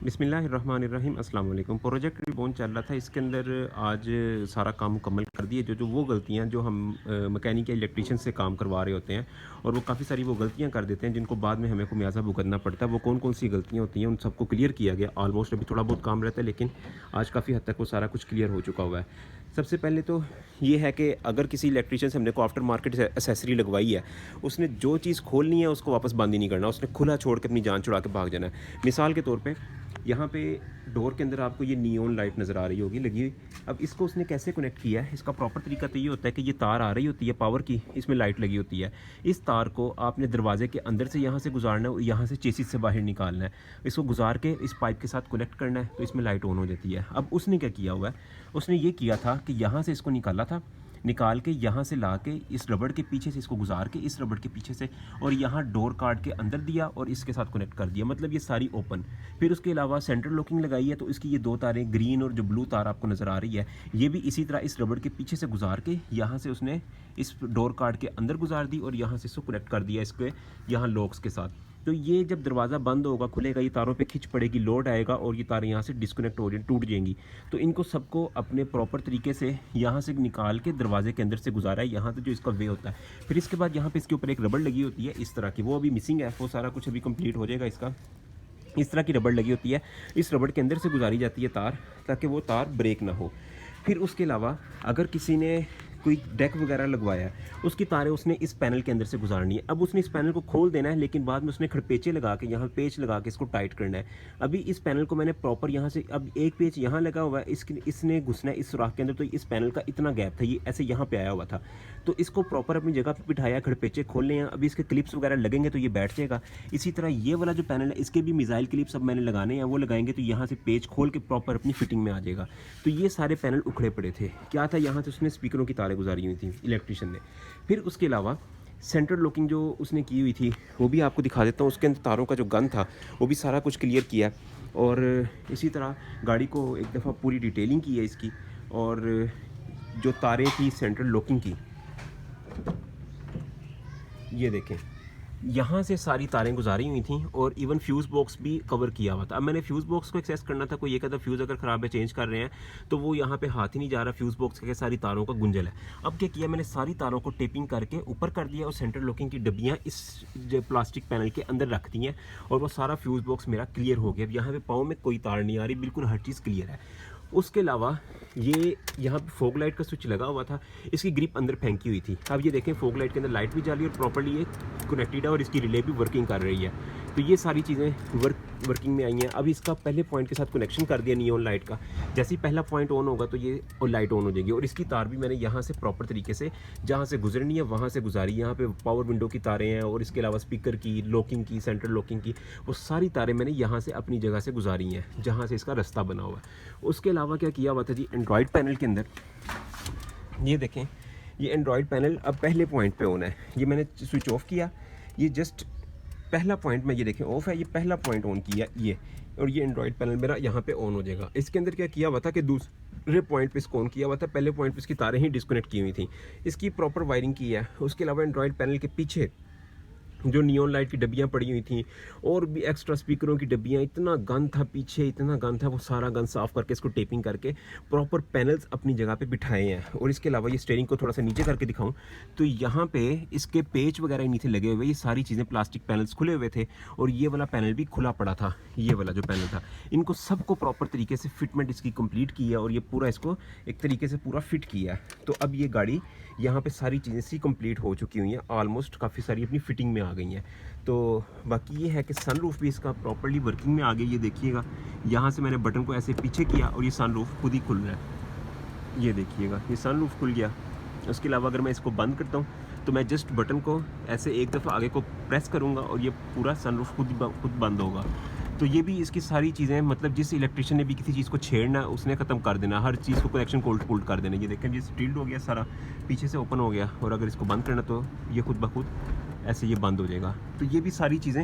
बिस्मिल्लाहिर्रहमानिर्रहीम अस्सलाम वालेकुम। प्रोजेक्ट रिबॉर्न चल रहा था, इसके अंदर आज सारा काम मुकम्मल कर दिए। जो जो वो गलतियाँ जो हम मैकेनिक या इलेक्ट्रीशियन से काम करवा रहे होते हैं और वो काफ़ी सारी वो गलतियाँ कर देते हैं जिनको बाद में हमें को मुआवजा भुगतना पड़ता है। वो कौन कौन सी गलतियाँ होती हैं उन सबको क्लियर किया गया। ऑलमोस्ट अभी थोड़ा बहुत काम रहता है, लेकिन आज काफ़ी हद तक वो सारा कुछ क्लियर हो चुका हुआ है। सबसे पहले तो ये है कि अगर किसी इलेक्ट्रीशियन से हमने को आफ्टर मार्केट एसेसरी लगवाई है, उसने जो चीज़ खोलनी है उसको वापस बंद ही नहीं करना, उसने खुला छोड़ के अपनी जान छुड़ा के भाग जाना है। मिसाल के तौर पे यहाँ पे डोर के अंदर आपको ये नियॉन लाइट नज़र आ रही होगी लगी हुई। अब इसको उसने कैसे कनेक्ट किया है, इसका प्रॉपर तरीका तो ये होता है कि ये तार आ रही होती है पावर की, इसमें लाइट लगी होती है। इस तार को आपने दरवाजे के अंदर से यहाँ से गुजारना है और यहाँ से चेसिस से बाहर निकालना है। इसको गुजार के इस पाइप के साथ कनेक्ट करना है तो इसमें लाइट ऑन हो जाती है। अब उसने क्या किया हुआ है, उसने ये किया था कि यहाँ से इसको निकाला था, निकाल के यहाँ से ला के इस रबड़ के पीछे से इसको गुजार के इस रबड़ के पीछे से और यहाँ डोर कार्ड के अंदर दिया और इसके साथ कनेक्ट कर दिया, मतलब ये सारी ओपन। फिर उसके अलावा सेंट्रल लॉकिंग लगाई है तो इसकी ये दो तारें ग्रीन और जो ब्लू तार आपको नज़र आ रही है ये भी इसी तरह इस रबड़ के पीछे से गुजार के यहाँ से उसने इस डोर कार्ड के अंदर गुजार दी और यहाँ से इसको कनेक्ट कर दिया इसके यहाँ लॉक्स के साथ। तो ये जब दरवाज़ा बंद होगा खुलेगा, ये तारों पे खिंच पड़ेगी, लोड आएगा और ये तारें यहाँ से डिस्कनेक्ट हो जाएंगी, टूट जाएंगी। तो इनको सबको अपने प्रॉपर तरीके से यहाँ से निकाल के दरवाजे के अंदर से गुजारा है, यहाँ तो जो इसका वे होता है। फिर इसके बाद यहाँ पे इसके ऊपर एक रबड़ लगी होती है इस तरह की, वो अभी मिसिंग है, वो सारा कुछ अभी कंप्लीट हो जाएगा इसका। इस तरह की रबड़ लगी होती है, इस रबड़ के अंदर से गुजारी जाती है तार ताकि वो तार ब्रेक ना हो। फिर उसके अलावा अगर किसी ने कोई डेक वगैरह लगवाया है उसकी तारें उसने इस पैनल के अंदर से गुजारनी है। अब उसने इस पैनल को खोल देना है, लेकिन बाद में उसने खड़पेचे लगा के यहाँ पेच लगा के इसको टाइट करना है। अभी इस पैनल को मैंने प्रॉपर यहाँ से, अब एक पेच यहाँ लगा हुआ है, इसने घुसना है इस सुराख के अंदर, तो इस पैनल का इतना गैप था, ये ऐसे यहाँ पे आया हुआ था, तो इसको प्रॉपर अपनी जगह पर बिठाया, खड़पेचे खोलने हैं। अभी इसके क्लिप्स वगैरह लगेंगे तो ये बैठ जाएगा। इसी तरह ये वाला जो पैनल है इसके भी मिसाइल क्लिप्स अब मैंने लगाने हैं, वो लगाएंगे तो यहाँ से पेच खोल के प्रॉपर अपनी फिटिंग में आ जाएगा। तो ये सारे पैनल उखड़े पड़े थे, क्या था यहाँ से उसने स्पीकरों की तारें गुजारी हुई थी इलेक्ट्रिशियन ने। फिर उसके अलावा सेंट्रल लॉकिंग जो उसने की हुई थी वो भी आपको दिखा देता हूँ, उसके अंदर तारों का जो गन था वो भी सारा कुछ क्लियर किया है। और इसी तरह गाड़ी को एक दफ़ा पूरी डिटेलिंग की है इसकी, और जो तारें थी सेंट्रल लॉकिंग की ये देखें, यहाँ से सारी तारें गुजारी हुई थी और इवन फ्यूज़ बॉक्स भी कवर किया हुआ था। अब मैंने फ्यूज़ बॉक्स को एक्सेस करना था, कोई एक आधा फ्यूज़ अगर ख़राब है चेंज कर रहे हैं तो वो यहाँ पे हाथ ही नहीं जा रहा, फ्यूज़ बॉक्स के सारी तारों का गुंजल है। अब क्या किया मैंने, सारी तारों को टेपिंग करके ऊपर कर दिया और सेंट्रल लॉकिंग की डब्बियाँ इस प्लास्टिक पैनल के अंदर रख दी हैं और वो सारा फ्यूज़ बॉक्स मेरा क्लियर हो गया। अब यहाँ पर पाँव में कोई तार नहीं आ रही, बिल्कुल हर चीज़ क्लियर है। उसके अलावा ये यहाँ पे फोग लाइट का स्विच लगा हुआ था, इसकी ग्रिप अंदर फेंकी हुई थी। अब ये देखें फोग लाइट के अंदर लाइट भी जाली और प्रॉपर्ली ये कनेक्टेड है और इसकी रिले भी वर्किंग कर रही है। तो ये सारी चीज़ें वर्किंग में आई हैं। अब इसका पहले पॉइंट के साथ कनेक्शन कर दिया नियॉन लाइट का, जैसे ही पहला पॉइंट ऑन होगा तो ये लाइट ऑन हो जाएगी। और इसकी तार भी मैंने यहाँ से प्रॉपर तरीके से जहाँ से गुजरनी है वहाँ से गुजारी। यहाँ पे पावर विंडो की तारें हैं और इसके अलावा स्पीकर की, लॉकिंग की, सेंट्रल लॉकिंग की, वो सारी तारें मैंने यहाँ से अपनी जगह से गुजारी हैं जहाँ से इसका रास्ता बना हुआ है। उसके अलावा क्या किया हुआ था जी, एंड्रॉयड पैनल के अंदर ये देखें, ये एंड्रॉयड पैनल अब पहले पॉइंट पे ऑन है। ये मैंने स्विच ऑफ किया, ये जस्ट पहला पॉइंट में ये देखें ऑफ है, ये पहला पॉइंट ऑन किया ये, और ये एंड्रॉयड पैनल मेरा यहाँ पे ऑन हो जाएगा। इसके अंदर क्या किया हुआ था कि दूसरे पॉइंट पे इसको ऑन किया हुआ था, पहले पॉइंट पे इसकी तारें ही डिस्कनेक्ट की हुई थी, इसकी प्रॉपर वायरिंग की है। उसके अलावा एंड्रॉयड पैनल के पीछे जो नियॉन लाइट की डब्बियाँ पड़ी हुई थी और भी एक्स्ट्रा स्पीकरों की डब्बियाँ, इतना गंद था पीछे, इतना गंद था, वो सारा गंद साफ़ करके इसको टेपिंग करके प्रॉपर पैनल्स अपनी जगह पे बिठाए हैं। और इसके अलावा ये स्टीयरिंग को थोड़ा सा नीचे करके दिखाऊं तो यहाँ पे इसके पेच वगैरह नहीं थे लगे हुए, ये सारी चीज़ें प्लास्टिक पैनल्स खुले हुए थे और ये वाला पैनल भी खुला पड़ा था, ये वाला जो पैनल था। इनको सबको प्रॉपर तरीके से फिटमेंट इसकी कंप्लीट की है और ये पूरा इसको एक तरीके से पूरा फिट किया है। तो अब ये गाड़ी यहाँ पे सारी चीज़ें सी कंप्लीट हो चुकी हुई हैं, ऑलमोस्ट काफ़ी सारी अपनी फिटिंग में आ गई हैं। तो बाकी ये है कि सनरूफ भी इसका प्रॉपर्ली वर्किंग में आ गई। ये देखिएगा, यहाँ से मैंने बटन को ऐसे पीछे किया और ये सनरूफ खुद ही खुल रहा है, ये देखिएगा ये सनरूफ खुल गया। उसके अलावा अगर मैं इसको बंद करता हूँ तो मैं जस्ट बटन को ऐसे एक दफ़ा आगे को प्रेस करूँगा और ये पूरा सनरूफ खुद बंद होगा। तो ये भी इसकी सारी चीज़ें, मतलब जिस इलेक्ट्रिशियन ने भी किसी चीज़ को छेड़ना उसने ख़त्म कर देना, हर चीज़ को कनेक्शन कोल्ड पुल्ट कर देना। ये देखें जी स्टील्ड हो गया सारा, पीछे से ओपन हो गया और अगर इसको बंद करना तो ये खुद ब खुद ऐसे ये बंद हो जाएगा। तो ये भी सारी चीज़ें